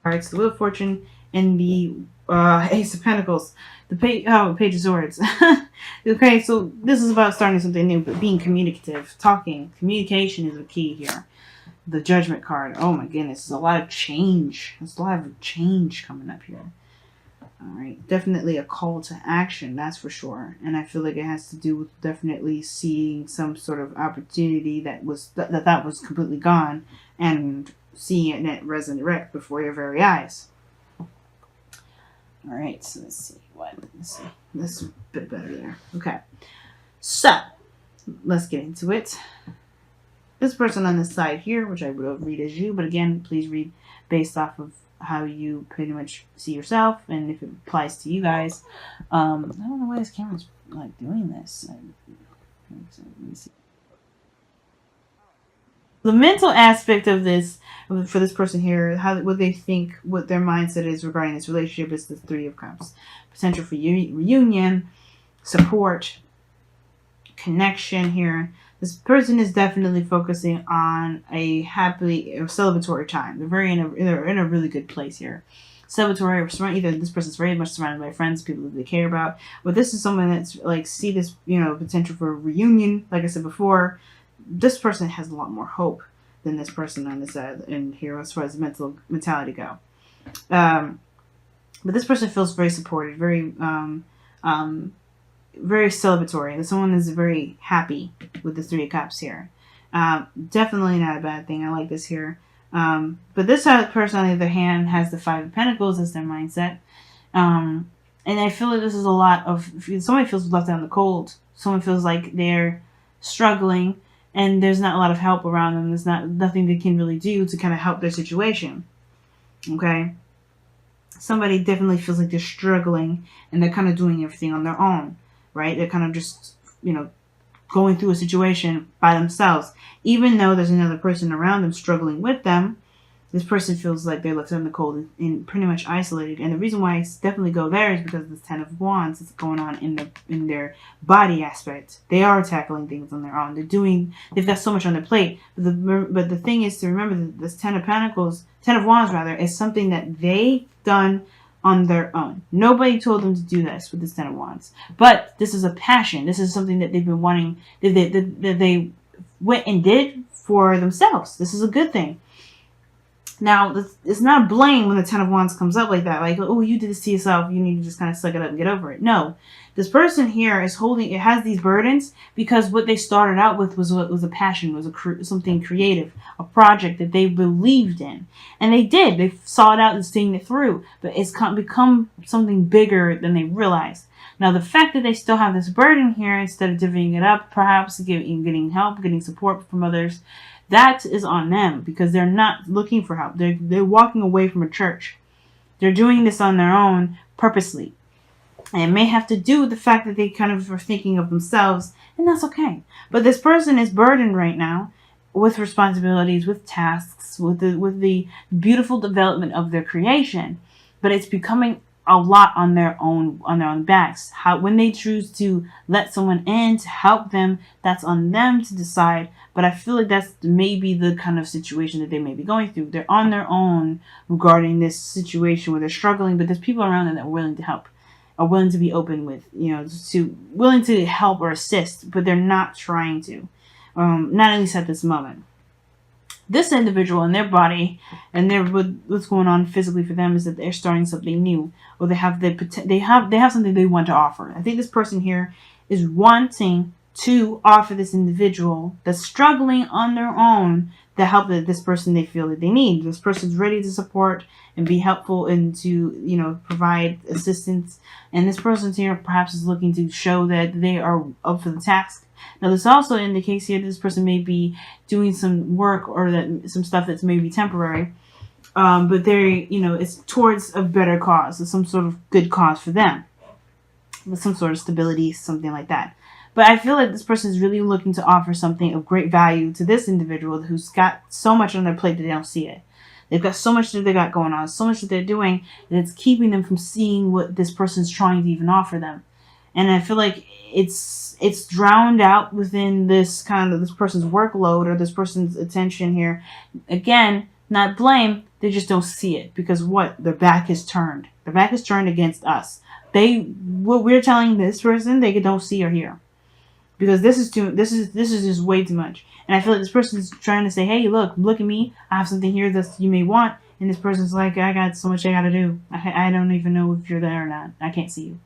cards, the Wheel of Fortune, and the Ace of Pentacles. The Page of Swords. Okay, so this is about starting something new, but being communicative, talking. Communication is the key here. The Judgment card. Oh my goodness, there's a lot of change. There's a lot of change coming up here. Alright, definitely a call to action, that's for sure. And I feel like it has to do with definitely seeing some sort of opportunity that was completely gone, and seeing it resurrect before your very eyes. Alright, so let's see. This is a bit better there. Okay. So, let's get into it. This person on this side here, which I will read as you, but again, please read based off of how you pretty much see yourself, and if it applies to you guys. I don't know why this camera's like doing this. Let me see. The mental aspect of this, for this person here, what they think, what their mindset is regarding this relationship, is the Three of Cups. Potential for reunion, support, connection here. This person is definitely focusing on a happily celebratory time. They're in a really good place here. Celebratory, either this person's very much surrounded by friends, people that they care about, but this is someone that's like see this, potential for a reunion. Like I said before, this person has a lot more hope than this person on this side and here as far as mentality go. But this person feels very supported, very celebratory. And someone is very happy with the Three of Cups here. Definitely not a bad thing. I like this here. But this person, on the other hand, has the Five of Pentacles as their mindset. And I feel like this is a lot of, if somebody feels left out in the cold, someone feels like they're struggling and there's not a lot of help around them. There's nothing they can really do to kind of help their situation. Okay? Somebody definitely feels like they're struggling and they're kind of doing everything on their own, right? They're kind of just, going through a situation by themselves. Even though there's another person around them struggling with them, this person feels like they're left out in the cold and pretty much isolated. And the reason why I definitely go there is because the Ten of Wands is going on in their body aspect. They are tackling things on their own. They've got so much on their plate. But the thing is to remember that this Ten of Wands is something that they've done on their own. Nobody told them to do this with this Ten of Wands. But this is a passion. This is something that they've been wanting, that they went and did for themselves. This is a good thing. Now, it's not blame when the Ten of Wands comes up like that. Like, oh, you did this to yourself. You need to just kind of suck it up and get over it. No. This person here has these burdens because what they started out with was a passion, was something creative, a project that they believed in. And they did. They saw it out and seen it through. But it's become something bigger than they realized. Now, the fact that they still have this burden here, instead of divvying it up, perhaps getting help, getting support from others, that is on them because they're not looking for help. They're walking away from a church. They're doing this on their own purposely. And it may have to do with the fact that they kind of are thinking of themselves, and that's okay. But this person is burdened right now with responsibilities, with tasks, with the beautiful development of their creation. But it's becoming a lot on their own backs. When they choose to let someone in to help them, that's on them to decide. But I feel like that's maybe the kind of situation that they may be going through. They're on their own regarding this situation where they're struggling, but there's people around them that are willing to help, are willing to be open with, willing to help or assist, but they're not trying to, not at least at this moment. This individual in their body and what's going on physically for them is that they're starting something new, or they have something they want to offer. I think this person here is wanting to offer this individual that's struggling on their own the help that this person they feel that they need. This person's ready to support and be helpful and to provide assistance. And this person here perhaps is looking to show that they are up for the task. Now, this also indicates here that this person may be doing some work or some stuff that's maybe temporary, but it's towards a better cause, or some sort of good cause for them, with some sort of stability, something like that. But I feel like this person is really looking to offer something of great value to this individual who's got so much on their plate that they don't see it. They've got so much that they got going on, so much that they're doing, that it's keeping them from seeing what this person's trying to even offer them. And I feel like it's drowned out within this person's workload or this person's attention here. Again, not blame, They just don't see it because what? Their back is turned. Their back is turned against us. What we're telling this person, they don't see or hear, because this is just way too much. And I feel like this person is trying to say, hey, look at me. I have something here that you may want. And this person's like, I got so much I got to do. I don't even know if you're there or not. I can't see you.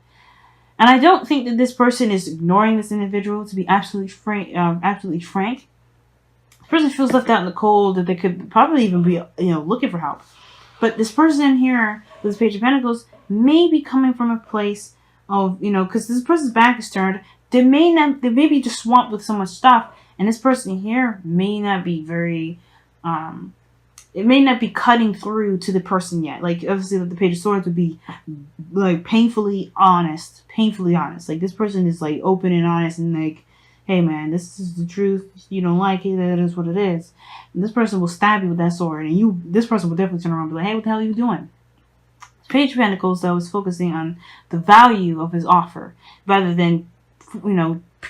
And I don't think that this person is ignoring this individual, to be absolutely frank. This person feels left out in the cold, that they could probably even be, looking for help. But this person here, with this Page of Pentacles, may be coming from a place of, because this person's back is turned. They may be just swamped with so much stuff. And this person here may not be very, it may not be cutting through to the person yet. Like, obviously, the Page of Swords would be, like, painfully honest. Like, this person is, like, open and honest and, like, hey, man, this is the truth. You don't like it, that is what it is. And this person will stab you with that sword. And this person will definitely turn around and be like, hey, what the hell are you doing? Page of Pentacles, though, is focusing on the value of his offer rather than,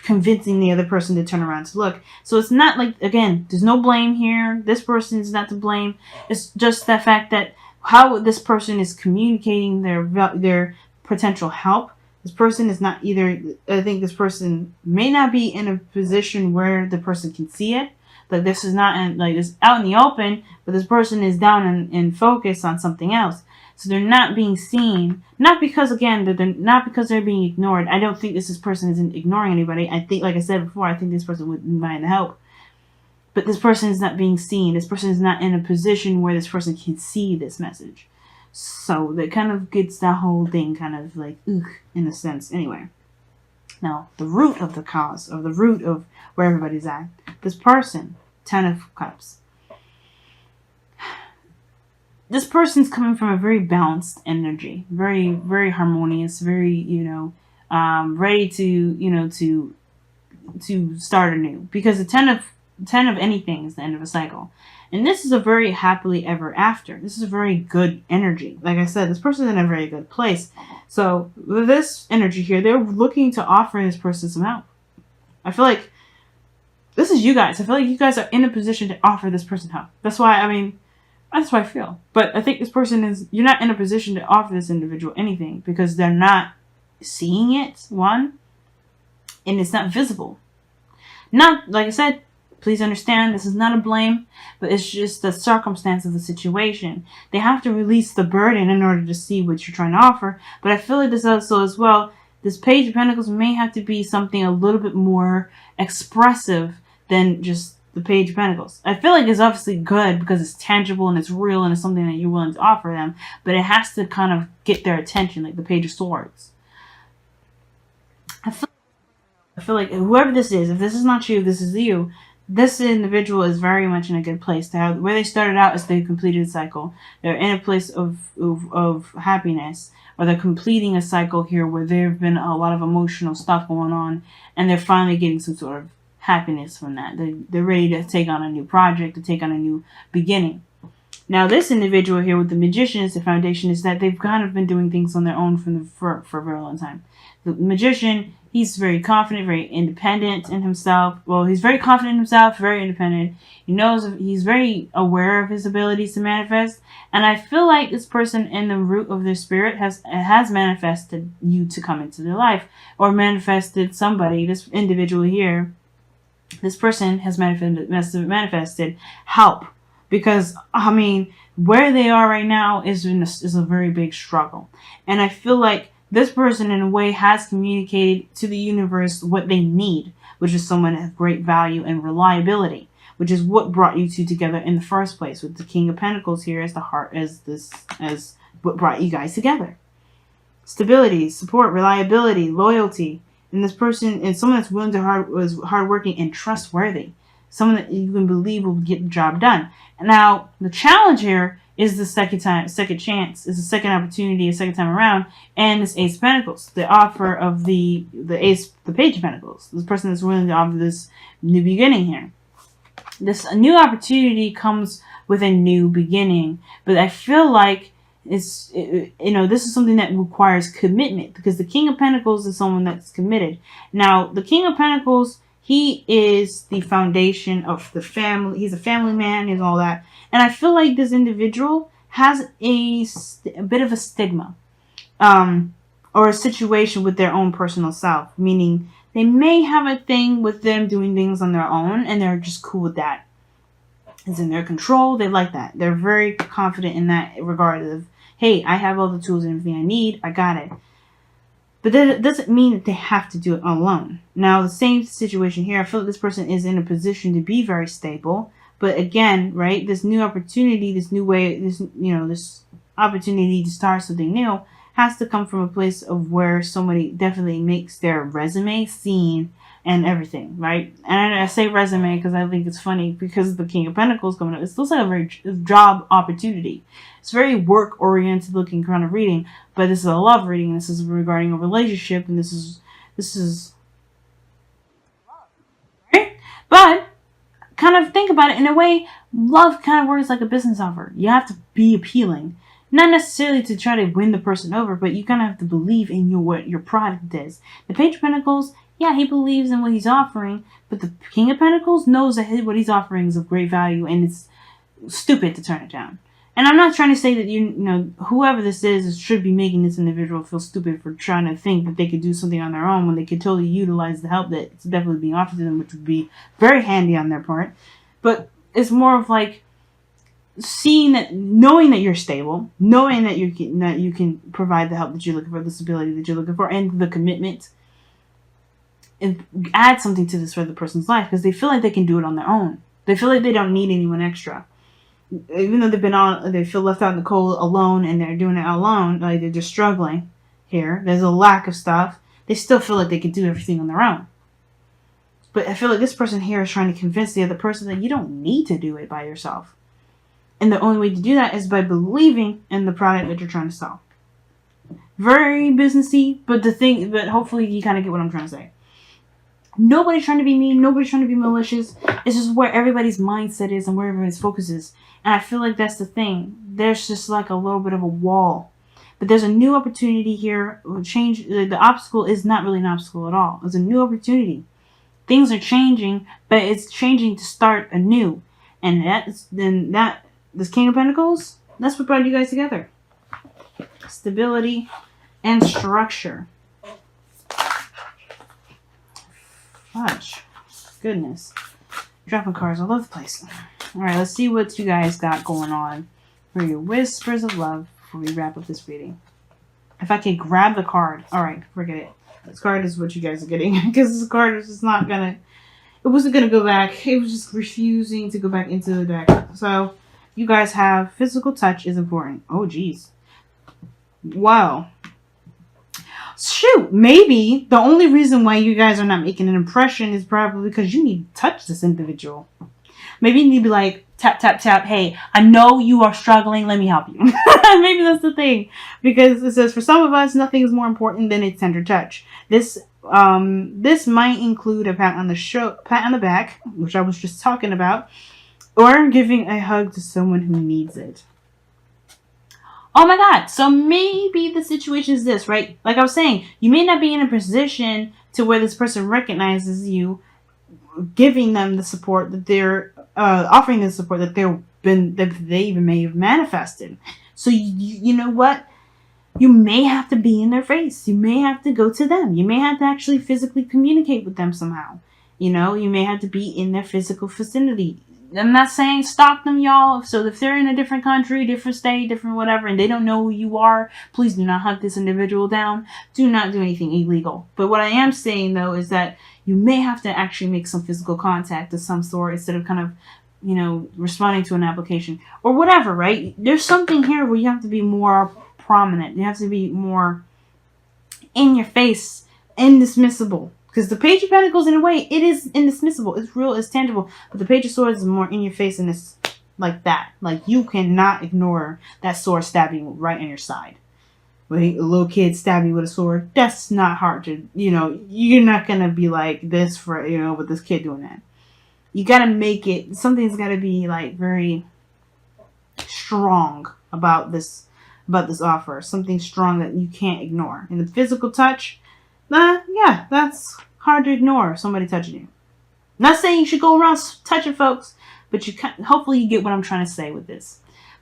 convincing the other person to turn around to look. So it's not like, again, there's no blame here. This person is not to blame. It's just the fact that how this person is communicating their potential help. This person is not either, I think this person may not be in a position where the person can see it. Like, this is not it's out in the open, but this person is down and focused on something else. So they're not being seen, not because they're being ignored. I don't think this person isn't ignoring anybody. I think, like I said before, I think this person would mind the help. But this person is not being seen. This person is not in a position where this person can see this message. So that kind of gets that whole thing kind of like, in a sense. Anyway. Now, the root of the cause, or the root of where everybody's at. This person, 10 of Cups. This person's coming from a very balanced energy, very, very harmonious, very, ready to start anew. Because the 10 of anything is the end of a cycle. And this is a very happily ever after. This is a very good energy. Like I said, this person's in a very good place. So with this energy here, they're looking to offer this person some help. I feel like this is you guys. I feel like you guys are in a position to offer this person help. That's why I feel. But I think this person you're not in a position to offer this individual anything because they're not seeing it, one, and it's not visible. Not, like I said, please understand, this is not a blame, but it's just the circumstance of the situation. They have to release the burden in order to see what you're trying to offer. But I feel like this also as well, this Page of Pentacles may have to be something a little bit more expressive than just the Page of Pentacles. I feel like it's obviously good because it's tangible and it's real and it's something that you're willing to offer them, but it has to kind of get their attention, like the Page of Swords. I feel like whoever this is, if this is not you, this is you. This individual is very much in a good place to have. Where they started out is they completed a cycle. They're in a place of happiness, or they're completing a cycle here where there have been a lot of emotional stuff going on, and they're finally getting some sort of happiness from that. They're ready to take on a new project, to take on a new beginning. Now, this individual here with the Magician is the foundation, is that they've kind of been doing things on their own for a very long time. The Magician, he's very confident, very independent in himself. Well, he's very confident in himself, very independent. He's very aware of his abilities to manifest. And I feel like this person in the root of their spirit has manifested you to come into their life, or manifested somebody, this individual here. This person has manifested help, because where they are right now is a very big struggle, and I feel like this person in a way has communicated to the universe what they need, which is someone of great value and reliability, which is what brought you two together in the first place. With the King of Pentacles here as the heart, as what brought you guys together. Stability, support, reliability, loyalty. And this person is someone that's willing to was hardworking and trustworthy. Someone that you can believe will get the job done. And now, the challenge here is the second chance, is a second opportunity, a second time around, and this Ace of Pentacles, the offer of the Page of Pentacles. This person is willing to offer this new beginning here. This new opportunity comes with a new beginning, but I feel like this is something that requires commitment, because the King of Pentacles is someone that's committed. Now, the King of Pentacles, He is the foundation of the family. He's a family man. He's all that. And I feel like this individual has a bit of a stigma, or a situation with their own personal self, meaning they may have a thing with them doing things on their own, and they're just cool with that. It's in their control. They like that. They're very confident in that regard of, hey, I have all the tools and everything I need. I got it. But that doesn't mean that they have to do it alone. Now, the same situation here, I feel like this person is in a position to be very stable. But again, right, this new opportunity, this new way, this opportunity to start something new has to come from a place of where somebody definitely makes their resume seen and everything, right? And I say resume because I think it's funny because the King of Pentacles coming up. It looks like a very job opportunity. It's very work-oriented looking kind of reading, but this is a love reading. This is regarding a relationship, and this is right. But kind of think about it in a way. Love kind of works like a business offer. You have to be appealing. Not necessarily to try to win the person over, but you kind of have to believe in what your product is. The Page of Pentacles, yeah, he believes in what he's offering, but the King of Pentacles knows that what he's offering is of great value, and it's stupid to turn it down. And I'm not trying to say that you know whoever this is should be making this individual feel stupid for trying to think that they could do something on their own when they could totally utilize the help that's definitely being offered to them, which would be very handy on their part. But it's more of like seeing that, knowing that you're stable, knowing that you can provide the help that you're looking for, the stability that you're looking for, and the commitment, and add something to this other person's life because they feel like they can do it on their own. They feel like they don't need anyone extra, even though they feel left out in the cold alone, and they're doing it alone. Like they're just struggling here. There's a lack of stuff. They still feel like they can do everything on their own. But I feel like this person here is trying to convince the other person that you don't need to do it by yourself. And the only way to do that is by believing in the product that you're trying to sell. Very businessy, but hopefully you kind of get what I'm trying to say. Nobody's trying to be mean. Nobody's trying to be malicious. It's just where everybody's mindset is and where everybody's focus is. And I feel like that's the thing. There's just like a little bit of a wall. But there's a new opportunity here. Change. The obstacle is not really an obstacle at all. It's a new opportunity. Things are changing, but it's changing to start anew. And this King of Pentacles, that's what brought you guys together. Stability and structure. Fudge. Goodness. Dropping cards all over the place. Alright, let's see what you guys got going on for your whispers of love before we wrap up this reading. If I can grab the card. Alright, forget it. This card is what you guys are getting. Because this card is just not gonna... It wasn't gonna go back. It was just refusing to go back into the deck. So, you guys have physical touch is important. Oh, geez. Wow. Shoot, maybe the only reason why you guys are not making an impression is probably because you need to touch this individual. Maybe you need to be like, tap, tap, tap. Hey, I know you are struggling. Let me help you. Maybe that's the thing. Because it says, for some of us, nothing is more important than a tender touch. This might include a pat on the back, which I was just talking about, or giving a hug to someone who needs it. Oh my God. So maybe the situation is this, right? Like I was saying, you may not be in a position to where this person recognizes you, giving them the support that they're offering the support that they even may have manifested. So you know what? You may have to be in their face. You may have to go to them. You may have to actually physically communicate with them somehow. You know, you may have to be in their physical vicinity. I'm not saying stalk them, y'all. So if they're in a different country, different state, different whatever, and they don't know who you are, please do not hunt this individual down. Do not do anything illegal. But what I am saying, though, is that you may have to actually make some physical contact of some sort instead of kind of, you know, responding to an application or whatever, right? There's something here where you have to be more prominent. You have to be more in your face, indismissible. Because the Page of Pentacles, in a way, it is indismissible. It's real, it's tangible. But the Page of Swords is more in your face, and it's like that. Like, you cannot ignore that sword stabbing right on your side. When a little kid stab you with a sword, that's not hard to, you know, you're not going to be like this for, you know, with this kid doing that. You got to make it, something's got to be, like, very strong about this offer. Something strong that you can't ignore. And the physical touch, yeah, that's hard to ignore, somebody touching you. Not saying you should go around touching folks, but hopefully you get what I'm trying to say with this.